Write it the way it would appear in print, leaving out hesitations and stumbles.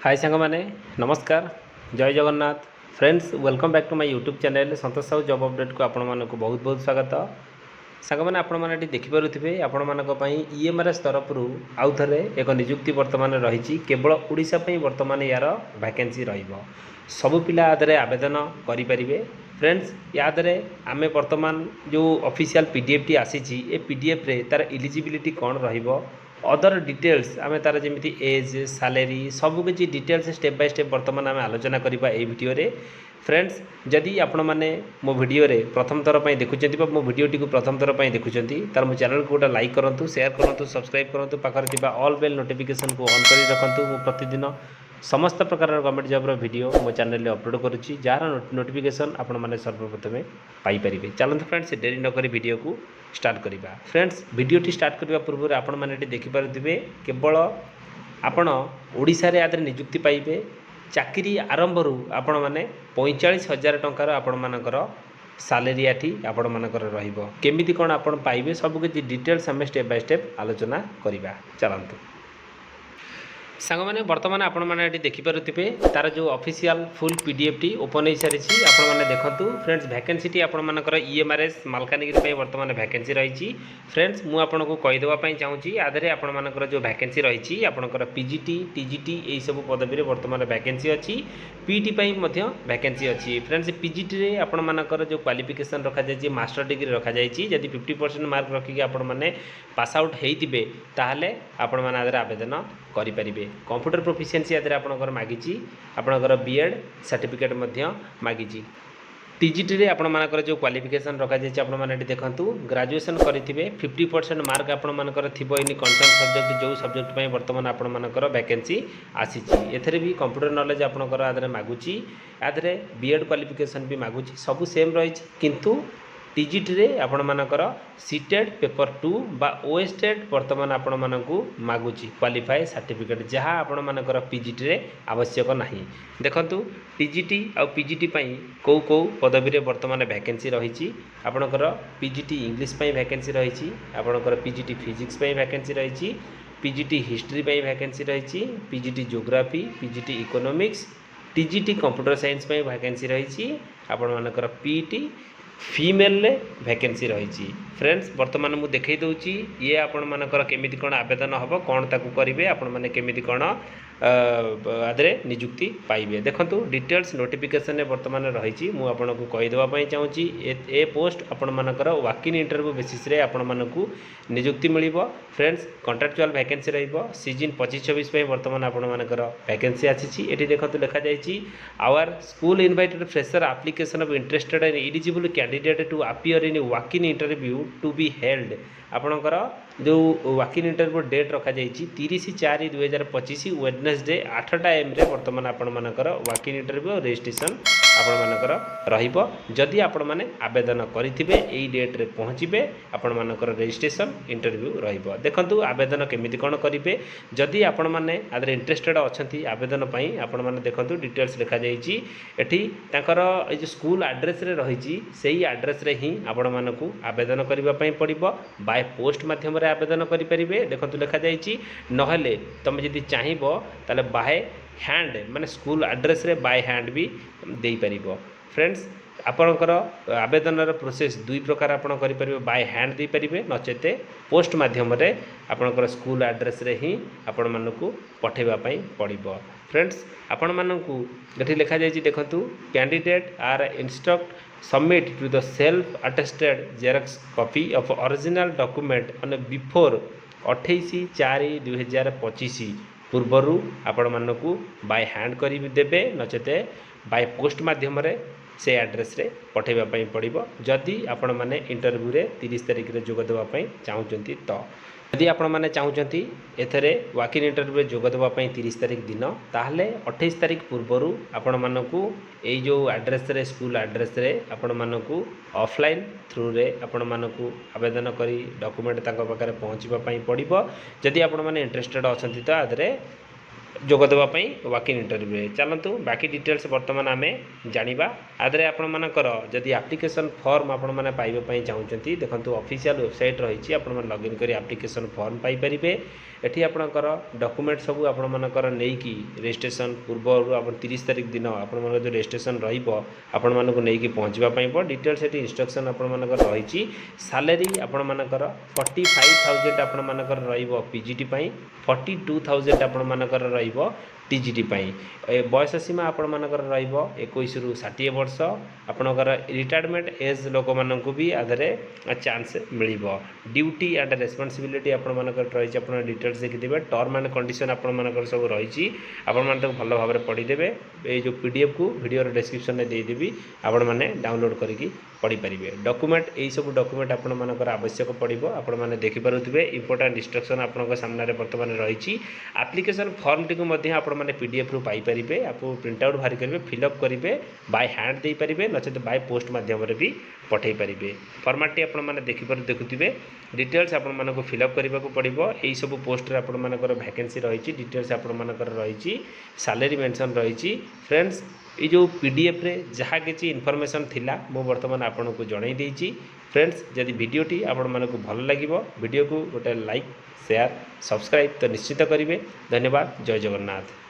हाय सांग माने नमस्कार जय Jagannath friends welcome back to my YouTube channel Santosh Sahu job update को आपण मानक बहुत बहुत स्वागत सांग मैंने आपण मैंने देखिपे आपण मानक ईएमआरएस तरफ आउ थे एक निजुक्ति वर्तमान रही केवल ओडिशा वर्तमान यार वैकेंसी सबु पिला आदरे आवेदन करें फ्रेंड्स यादरे आमे वर्तमान जो ऑफिशियल पीडीएफ टी आसी ए पीडीएफ रे तार एलिजिबिलिटी कौन रहिबो अदर डिटेल्स आम तार जमी एज सैलरी सबकि डिटेल्स स्टेप बाय स्टेप बर्तमान आम आलोचना करवा ये वीडियो फ्रेंड्स जदि आपण मैंने मो वीडियो रे प्रथम थर पर देखुं मो वीडियोटी को प्रथम थर पर देखुं तार मो चैनल को गोटे लाइक करूँ शेयर करूँ सब्सक्राइब करूँ पाखे ऑल बेल नोटिफिकेशन को ऑन कर रखुँ मु प्रतिदिन समस्त प्रकार गवर्नमेंट जॉब वीडियो मो चैनल अपलोड करुच्ची जार नोटिफिकेशन आपण मैंने सर्वप्रथमे पाइपर चलते फ्रेंड्स डेरी नक वीडियो को स्टार्ट करवा फ्रेंड्स वीडियोटी स्टार्ट करने पूर्व आपण मैंने देखिपे केवल आपण ओडिशा रे आदि निजुक्ति पाइबे चाकरी आरंभ आपण मैंने 45,000 टंकार आपण मानकर सालेरी आठी आपण मानकर रहिबो केमिति कोन आपण पाइबे सबकि डिटेल्स आम स्टेप बाय स्टेप आलोचना करवा चलतु सांग मैंने बर्तमान आपण मैंने देखिपे तार जो official full PDF T open हो सारी आपण मैंने देखूँ फ्रेंड्स वैकेंसी टी आपण मानकर ईएमआरएस मालकानगिरी बर्तमान वैकेंसी रही फ्रेंड्स मुझे आपन को कहीदेवाई चाहूँगी आधे आपण मानकर जो वैकेंसी रही आपंकर पीजीटी टीजीटी यही सब पदवी में बर्तमान वैकेंसी अच्छी पीटी वैकेंसी अच्छी फ्रेंड्स पीजीटी रे आपण मानकर जो क्वालिफिकेशन रखा जाए मास्टर डिग्री रखा जाए जदि 50% मार्क रखिक आपण मैंने पास आउट होते ताहले आपण मैंने आदि आवेदन करें कंप्यूटर प्रोफिशिएंसी आदि आपंकर मागिची आपंकर बीएड सर्टिफिकेट मागिची टीजीटी रे आपण मानकर जो क्वालिफिकेशन रखा जाए आपण मैंने देखूँ ग्रेजुएशन करेंगे 50% मार्क आपण मानकर थिबो इन कंसर्न सब्जेक्ट जो सब्जेक्ट पे बर्तमान आपण मानकर वैकेंसी आसीची एथरे भी कंप्यूटर नॉलेज आपंकर आदरे मागुची आदरे बीएड क्वालिफिकेशन भी मागुची सब सेम रही किंतु टीजीटी रे आपण मानकर सीटेड पेपर 2 बा ओएसटेड वर्तमान आपण मानकू मागुची क्वालिफाई सर्टिफिकेट जहाँ आपण मानकर पीजीटी रे आवश्यक नहीं देखंतु टीजीटी आ पीजीटी पई को पदवी रे वर्तमान वैकेंसी रही आपणकर पीजीटी इंग्लिश पई वैकेंसी रही आपणकर पीजीटी फिजिक्स पई वैकेंसी रही पीजीटी हिस्ट्री पई वैकेंसी रही PGT geography PGT economics TGT computer science पई वैकेंसी रही आपण मानकर पीटी फीमेल रे वैकेंसी रही फ्रेंड्स बर्तमान मुझे देखई दूची ये आपण मानकर केमिति कोन आवेदन हम कौन ताकू करेंगे आपण मैंने केमिति कोन आदरे निजुक्ति पाइबे देखंतु डिटेल्स नोटिफिकेशन में बर्तमान रही मुझे आपन को कहीदेवाई चाहूँगी ए पोस्ट आपण मानकर वॉक इन इंटरव्यू बेसिस रे आपण मानकू निजुक्ति मिलिबो फ्रेंड्स कॉन्ट्रैक्चुअल वैकेंसी रहिबो सीजन 25-26 पे बर्तमान आपण मानकर वैकेंसी आसीची एठी देखंतु लिखा जायछि our school invited fresher application of interested and eligible candidate to appear in walk in interview to be held आपणकर जो वॉक इन इंटरव्यू डेट रखा जायछि 30/4/2025 वेडनेसडे 8टा एम रे बर्तमान आपण मानकर वॉक इन इंटरव्यू रजिस्ट्रेशन आपण मानकर रहिबो जदि आपण माने आवेदन करिथिबे एई डेट रे पहुँचबे आपण मानकर रजिस्ट्रेशन इंटरव्यू रहिबो देखंतु आवेदन केमिति कोन करिवे जदि आपण माने आदर इंटरेस्टेड अछंती आवेदन पई आपण माने देखंतु डिटेल्स लिखा जायछि एठी तांकर ए जो स्कूल एड्रेस रे रहिछि सेही एड्रेस रे ही आपण मानकू आवेदन करिबा पई पड़िबो बाय पोस्ट माध्यम रे आवेदन करि परिबे देखंतु लिखा जायछि नहले तमे जदि चाहिबो ताले बाय हैंड माने स्कूल एड्रेस रे बाय हैंड भी दे परिबो फ्रेंड्स आपणकर आवेदन प्रोसेस दुई प्रकार आपण करि परिबे बाय हैंड दे परिबे नचेते पोस्ट माध्यम रे आपणकर स्कूल एड्रेस रे ही आपण मानकू पठेबा पई पड़िबो फ्रेंड्स आपण मानकू एठी लिखा जायछि देखंतु candidate are instruct submit to the self attested xerox copy of original document on before 28/4/2025 पूर्वर आपण मानकू बाय हैंड कर देबे नचेते बाय पोस्ट माध्यम रे से एड्रेस रे पठेबा पई पड़िबो जदि आपण माने इंटरव्यू रे 30 तारिख रे जोग देबा पई चाहूचंती तो यदि आपण माने चाहूचंती एथरे वॉक इन इंटरव्यू रे जोग देबा पई 30 तारिख दिन ताहले 28 तारिख पूर्वर आपण मानकू एई जो एड्रेस रे स्कूल एड्रेस रे आपण मानकू ऑफलाइन थ्रू रे आपण मानकू आवेदन करी डॉक्यूमेंट तांको पाखरे पहुँचबा पई पड़िबो जदि आपण माने इंटरेस्टेड अछंती तो आदरे ଯୋଗଦେବାପାଇଁ ୱାକିଂ ଇଣ୍ଟରଭ୍ୟୁରେ। ଚାଲନ୍ତୁ ବାକି ଡିଟେଲ୍ସ ବର୍ତ୍ତମାନ ଆମେ ଜାଣିବା। ଆଦେହରେ ଆପଣମାନଙ୍କର ଯଦି ଆପ୍ଲିକେସନ୍ ଫର୍ମ ଆପଣମାନେ ପାଇବା ପାଇଁ ଚାହୁଁଛନ୍ତି, ଦେଖନ୍ତୁ ଅଫିସିଆଲ୍ ୱେବସାଇଟ୍ ରହିଛି, ଆପଣମାନେ ଲଗ୍ଇନ୍ କରି ଆପ୍ଲିକେସନ୍ ଫର୍ମ ପାଇପାରିବେ। ଏଠି ଆପଣଙ୍କର ଡକୁମେଣ୍ଟ ସବୁ ଆପଣମାନଙ୍କର ନେଇକି ରେଜିଷ୍ଟ୍ରେସନ୍ ପୂର୍ବରୁ ଆପଣ 30 ତାରିଖ ଦିନ ଆପଣଙ୍କର ଯେଉଁ ରେଜିଷ୍ଟ୍ରେସନ୍ ରହିବ ଆପଣମାନଙ୍କୁ ନେଇକି ପହଞ୍ଚିବା ପାଇଁ ହେବ। ଡିଟେଲ୍ସ ଏଠି ଇନଷ୍ଟ୍ରକ୍ସନ୍ ଆପଣମାନଙ୍କର ରହିଛି। ସାଲେରୀ ଆପଣମାନଙ୍କର 45,000 ଆପଣମାନଙ୍କର ରହିବ ପିଜିଟି ପାଇଁ, 42,000 ଆପଣମାନଙ୍କର ରହିବ ଟିଜିଟି ପାଇଁ। ବୟସ ସୀମା ଆପଣମାନଙ୍କର ରହିବ 21ରୁ 60 ବର୍ଷ। ଆପଣଙ୍କର ରିଟାୟାରମେଣ୍ଟ ଏଜ୍ ଲୋକମାନଙ୍କୁ ବି ଆଦେହରେ ଚାନ୍ସ ମିଳିବ। ଡ୍ୟୁଟି ଆଣ୍ଡ ରେସ୍ପନ୍ସିବିଲିଟି ଆପଣମାନଙ୍କର ରହିଛି, ଆପଣ ଡିଟେଲ୍ସ ଦେଖିଦେବେ। ଟର୍ମ ଆଣ୍ଡ କଣ୍ଡିସନ୍ ଆପଣମାନଙ୍କର ସବୁ ରହିଛି, ଆପଣମାନେ ତାକୁ ଭଲ ଭାବରେ ପଢ଼ିଦେବେ। ଏଇ ଯେଉଁ ପିଡ଼ିଏଫ୍କୁ ଭିଡ଼ିଓର ଡେସ୍କ୍ରିପସନ୍ରେ ଦେଇଦେବି, ଆପଣମାନେ ଡାଉନଲୋଡ଼୍ କରିକି ପଢ଼ିପାରିବେ। ଡକୁମେଣ୍ଟ ଏହିସବୁ ଡକୁମେଣ୍ଟ ଆପଣମାନଙ୍କର ଆବଶ୍ୟକ ପଡ଼ିବ, ଆପଣମାନେ ଦେଖିପାରୁଥିବେ। ଇମ୍ପୋର୍ଟାଣ୍ଟ ଇନଷ୍ଟ୍ରକ୍ସନ୍ ଆପଣଙ୍କ ସାମ୍ନାରେ ବର୍ତ୍ତମାନ ରହିଛି। ଆପ୍ଲିକେସନ୍ ଫର୍ମଟିକୁ ମଧ୍ୟ ଆପଣମାନେ ପିଡ଼ିଏଫ୍ରୁ ପାଇପାରିବେ। ଆପଣ ପ୍ରିଣ୍ଟ ଆଉଟ୍ ବାହାର କରିବେ, ଫିଲ୍ଅପ୍ କରିବେ, ବାଇ ହ୍ୟାଣ୍ଡ ଦେଇପାରିବେ, ନଚେତ୍ ବାଇ ପୋଷ୍ଟ ମାଧ୍ୟମରେ ବି ପଠାଇ ପାରିବେ। ଫର୍ମାଟ୍ଟି ଆପଣମାନେ ଦେଖୁଥିବେ। ଡିଟେଲ୍ସ ଆପଣମାନଙ୍କୁ ଫିଲ୍ଅପ୍ କରିବାକୁ ପଡ଼ିବ। ଏହିସବୁ ପୋଷ୍ଟରେ ଆପଣମାନଙ୍କର ଭ୍ୟାକେନ୍ସି ରହିଛି, ଡିଟେଲ୍ସ ଆପଣମାନଙ୍କର ରହିଛି, ସାଲେରୀ ମେନସନ୍ ରହିଛି। ଫ୍ରେଣ୍ଡସ୍, এই ଯେଉଁ ପିଡ଼ିଏଫ୍ରେ ଯାହା କିଛି ଇନଫର୍ମେସନ୍ ଥିଲା ମୁଁ ବର୍ତ୍ତମାନ ଆପଣଙ୍କୁ ଜଣାଇ ଦେଇଛି। ଫ୍ରେଣ୍ଡସ୍, ଯଦି ଭିଡ଼ିଓଟି ଆପଣମାନଙ୍କୁ ଭଲ ଲାଗିବ, ଭିଡ଼ିଓକୁ ଗୋଟେ ଲାଇକ୍, ସେୟାର, ସବସ୍କ୍ରାଇବ୍ ତ ନିଶ୍ଚିତ କରିବେ। ଧନ୍ୟବାଦ। ଜୟ ଜଗନ୍ନାଥ।